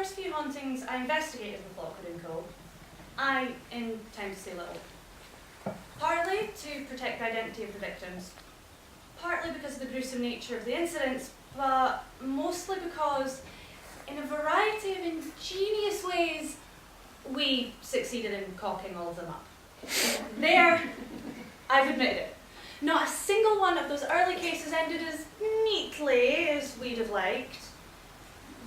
first few hauntings I investigated with Lockwood and Co., I intend to say little. Partly to protect the identity of the victims, partly because of the gruesome nature of the incidents, but mostly because, in a variety of ingenious ways, we succeeded in cocking all of them up. There, I've admitted it. Not a single one of those early cases ended as neatly as we'd have liked.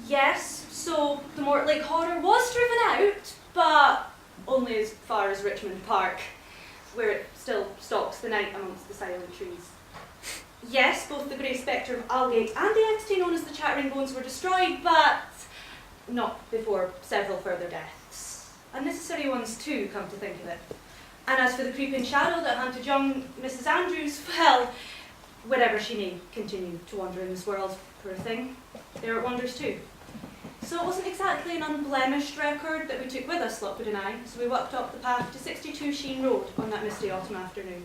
Yes, so the Mortlake Horror was driven out, but only as far as Richmond Park, where it still stalks the night amongst the silent trees. Yes, both the grey spectre of Aldgate and the entity known as the Chattering Bones were destroyed, but not before several further deaths. Unnecessary ones too, come to think of it. And as for the creeping shadow that hunted young Mrs. Andrews, well, wherever she may continue to wander in this world, poor thing, there it wanders too. So it wasn't exactly an unblemished record that we took with us, Lockwood and I, as we walked up the path to 62 Sheen Road on that misty autumn afternoon.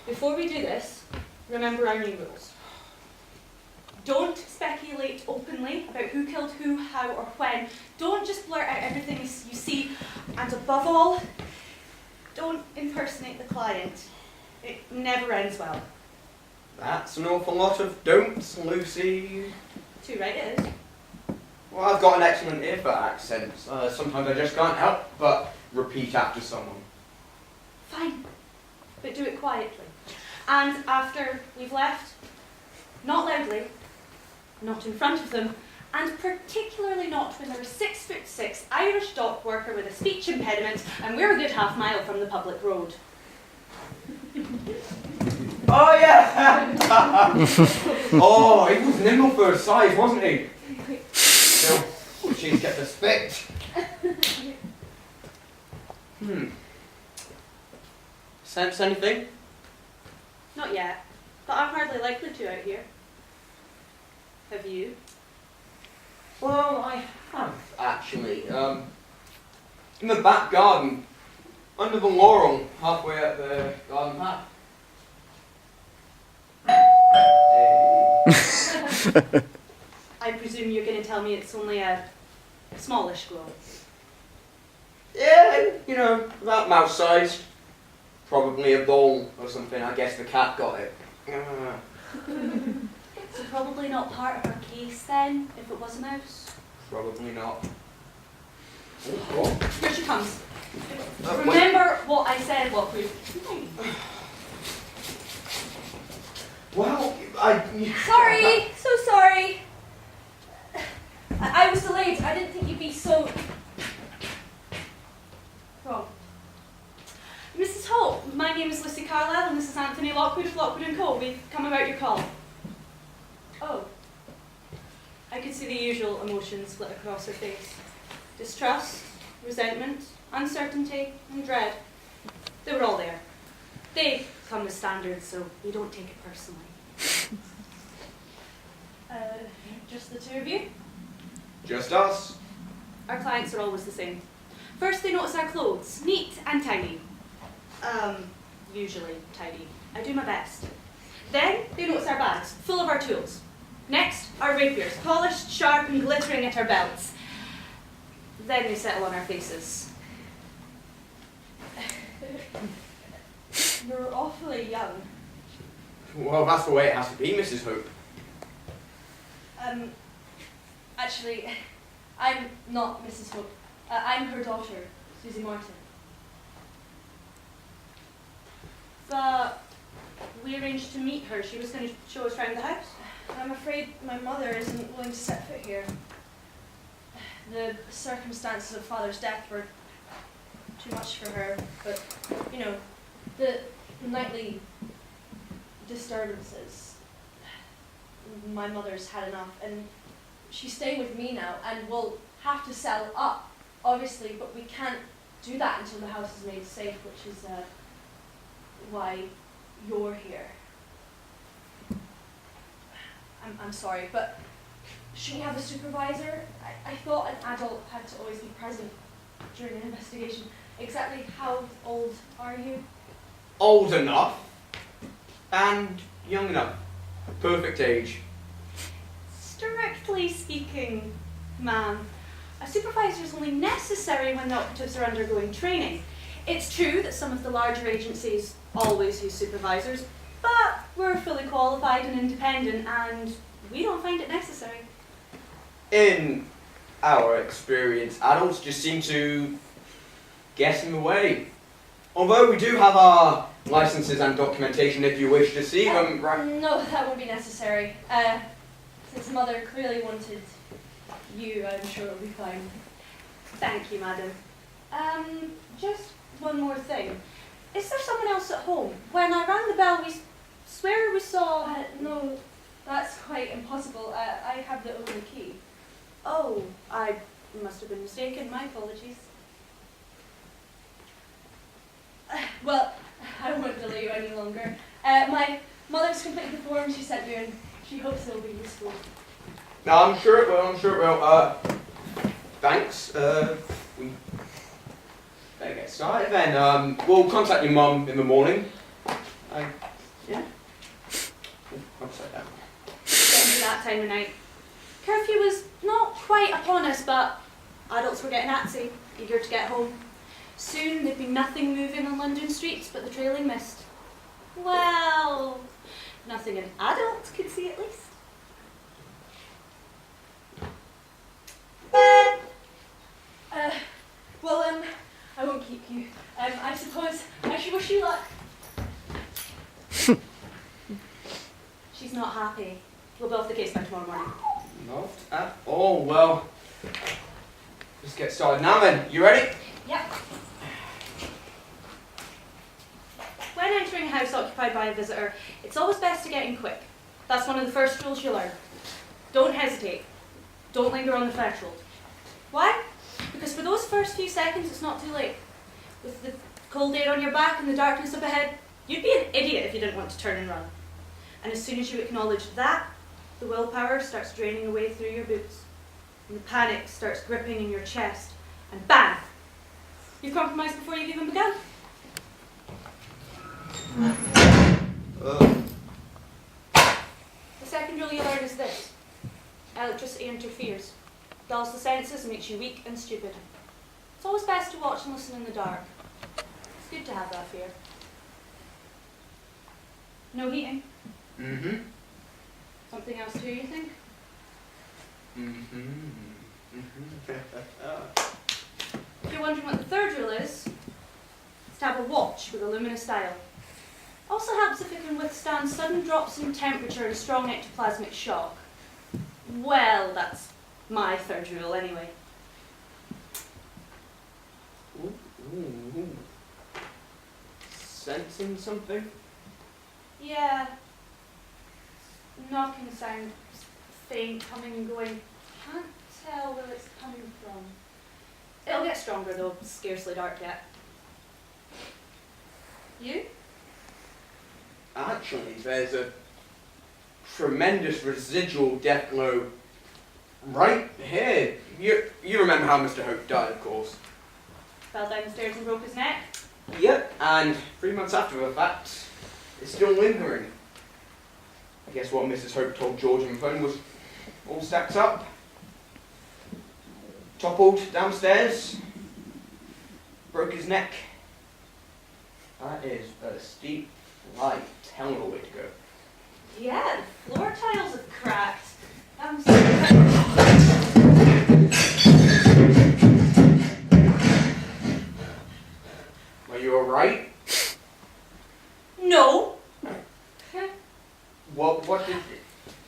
Before we do this, remember our new rules. Don't speculate openly about who killed who, how, or when. Don't just blurt out everything you see. And above all, don't impersonate the client. It never ends well. That's an awful lot of don'ts, Lucy. Too right it is. Well, I've got an excellent ear for accents. Sometimes I just can't help but repeat after someone. Fine, but do it quietly. And after we've left, not loudly, not in front of them, and particularly not when they're a 6'6" Irish dock worker with a speech impediment and we're a good half-mile from the public road. Oh yeah! Oh, he was nimble for his size, wasn't he? Still, she's kept us fit. Sense anything? Not yet, but I'm hardly likely to out here. Have you? Well, I have, actually. In the back garden, under the laurel, halfway up the garden path. I presume you're going to tell me it's only a smallish glow. Yeah, you know, about mouse size. Probably a bowl or something. I guess the cat got it. So probably not part of our case then, if it was a mouse? Probably not. Here she comes. Remember what I said, Lockwood. Well, Sorry, so sorry. I was delayed. I didn't think you'd be so wrong. Mrs. Holt, my name is Lucy Carlisle and this is Anthony Lockwood of Lockwood & Co. We've come about your call. Oh. I could see the usual emotions flit across her face. Distrust, resentment, uncertainty, and dread. They were all there. They come with standards, so we don't take it personally. Just the two of you? Just us. Our clients are always the same. First, they notice our clothes, neat and tidy. Usually tidy. I do my best. Then, they notice our bags, full of our tools. Next, our rapiers, polished, sharp, and glittering at our belts. Then they settle on our faces. You're awfully young. Well, that's the way it has to be, Mrs. Hope. Actually, I'm not Mrs. Hope. I'm her daughter, Susie Martin. But we arranged to meet her. She was going to show us around the house. I'm afraid my mother isn't willing to set foot here. The circumstances of Father's death were too much for her, but, you know, the nightly disturbances, my mother's had enough, and she's staying with me now, and we'll have to sell up, obviously, but we can't do that until the house is made safe, which is why you're here. I'm sorry, but should we have a supervisor? I thought an adult had to always be present during an investigation. Exactly how old are you? Old enough and young enough. Perfect age. strictly speaking, ma'am, a supervisor is only necessary when the operatives are undergoing training. It's true that some of the larger agencies always use supervisors, but we're fully qualified and independent, and we don't find it necessary. In our experience, adults just seem to get in the way. Although we do have our licenses and documentation if you wish to see them, right? No, that won't be necessary. Since Mother clearly wanted you, I'm sure it'll be fine. Thank you, madam. Just one more thing. Is there someone else at home? When I rang the bell, we swear we saw... No, that's quite impossible. I have the only key. Oh, I must have been mistaken. My apologies. Well, I won't delay you any longer. My mother's completed the form she sent you, and she hopes it'll be useful. No, I'm sure it will, I'm sure it will. Thanks. We better get started then. We'll contact your mum in the morning. Yeah? Oh, upside down. Getting to that time of night. Curfew was not quite upon us, but adults were getting antsy, eager to get home. Soon there'd be nothing moving on London streets but the trailing mist. Well, nothing an adult could see at least. I won't keep you. I suppose I should wish you luck. She's not happy. We'll be off the case by tomorrow morning. Not at all. Well, let's get started now then. You ready? Yep. When entering a house occupied by a visitor, it's always best to get in quick. That's one of the first rules you learn. Don't hesitate. Don't linger on the threshold. Why? Because for those first few seconds, it's not too late. With the cold air on your back and the darkness up ahead, you'd be an idiot if you didn't want to turn and run. And as soon as you acknowledge that, the willpower starts draining away through your boots. And the panic starts gripping in your chest. And bang! You've compromised before you've even begun. The second rule you learn is this. Electricity interferes. Dulls the senses and makes you weak and stupid. It's always best to watch and listen in the dark. It's good to have that fear. No heating? Mm-hmm. Something else too, you think? If you're wondering what the third rule is, it's to have a watch with a luminous dial. Also helps if it can withstand sudden drops in temperature and strong ectoplasmic shock. Well, that's my third rule anyway. Ooh. Sensing something? Yeah. Knocking sound, faint, coming and going. Can't tell where it's coming from. It'll get stronger though, it's scarcely dark yet. You? Actually, there's a tremendous residual death glow right here. You remember how Mr. Hope died, of course. Fell down the stairs and broke his neck. Yep, and 3 months after the fact, it's still lingering. I guess what Mrs. Hope told George on the phone was all stacked up. Toppled downstairs, broke his neck. That is a steep flight. Hell of a way to go. Yeah, the floor tiles have cracked. Were you alright? No. What did...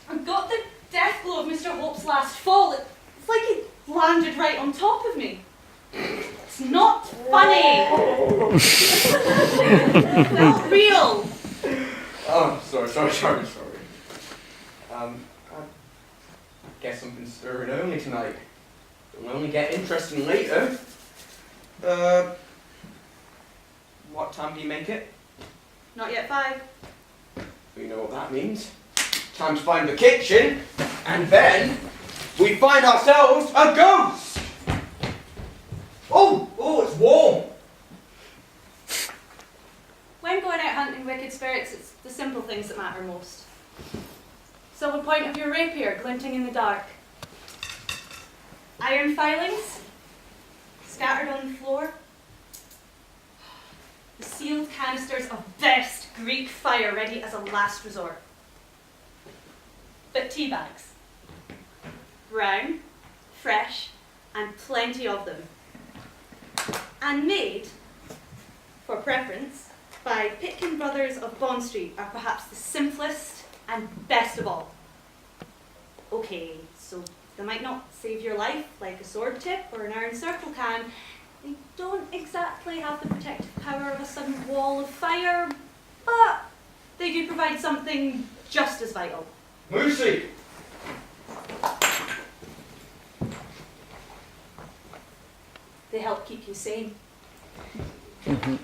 I've got the death glow of Mr. Hope's last fall. It's like he landed right on top of me. It's not funny. It's not real. Oh, sorry. I guess something's stirring only tonight. It'll only get interesting later. What time do you make it? Not yet 5. We know what that means. Time to find the kitchen, and then we find ourselves a ghost! Oh, it's warm! When going out hunting wicked spirits, it's the simple things that matter most. Silver point of your rapier glinting in the dark, iron filings scattered on the floor. The sealed canisters of best Greek fire ready as a last resort. But tea bags. Brown, fresh, and plenty of them. And made, for preference, by Pitkin Brothers of Bond Street are perhaps the simplest and best of all. Okay, so they might not save your life like a sword tip or an iron circle can. They don't exactly have the protective power of a sudden wall of fire, but they do provide something just as vital. Lucy! They help keep you sane. Mhm.